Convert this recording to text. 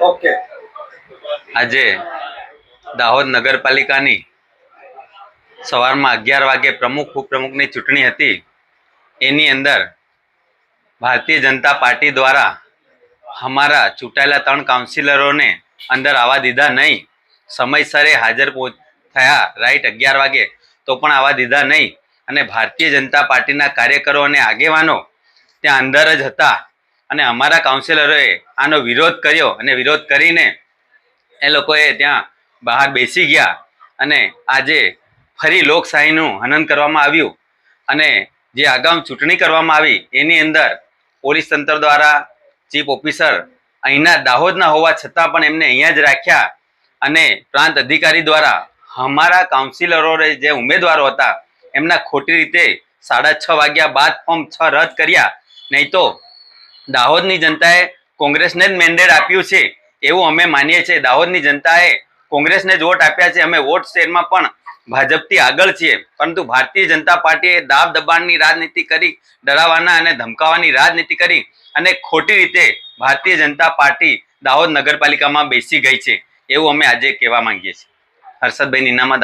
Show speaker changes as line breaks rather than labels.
Okay.
આજે દાહોદ નગરપાલિકાની સવારમાં 11 વાગે પ્રમુખ ઉપપ્રમુખની ચૂંટણી હતી. એની અંદર ભારતીય જનતા પાર્ટી દ્વારા અમારા ચૂંટાયેલા 3 કાઉન્સિલરોને અંદર આવવા દીધા નહીં. સમયસરે હાજર થયા રાઈટ 11 વાગે તો પણ આવવા દીધા નહીં. અને ભારતીય જનતા પાર્ટીના કાર્યકરો અને આગેવાનો ત્યાં અંદર જ હતા અને અમારા કાઉન્સિલરોએ આનો વિરોધ કર્યો અને વિરોધ કરીને એ લોકોએ ત્યાં બહાર બેસી ગયા અને આજે ફરી લોકશાહીનું હનન કરવામાં આવ્યું. અને જે આગામ ચૂંટણી કરવામાં આવી એની અંદર પોલીસ તંત્ર દ્વારા ચીફ ઓફિસર અહીંના દાહોદના હોવા છતાં પણ એમને અહીંયા જ રાખ્યા અને પ્રાંત અધિકારી દ્વારા અમારા કાઉન્સિલરો જે ઉમેદવારો હતા એમના ખોટી રીતે 6:30 વાગ્યા બાદ ફોર્મ 6 રદ કર્યા. નહીં તો દાહોદની જનતાએ કોંગ્રેસને જ મેન્ડેટ આપ્યું છે એવું અમે માનીએ છીએ. દાહોદની જનતાએ કોંગ્રેસને જ વોટ આપ્યા છે. અમે વોટ શેરમાં પણ ભાજપથી આગળ છીએ, પરંતુ ભારતીય જનતા પાર્ટીએ દાબ દબાણની રાજનીતિ કરી, ડરાવવાના અને ધમકાવવાની રાજનીતિ કરી અને ખોટી રીતે ભારતીય જનતા પાર્ટી દાહોદ નગરપાલિકામાં બેસી ગઈ છે એવું અમે આજે કહેવા માંગીએ છીએ. હર્ષદભાઈ નીનામા.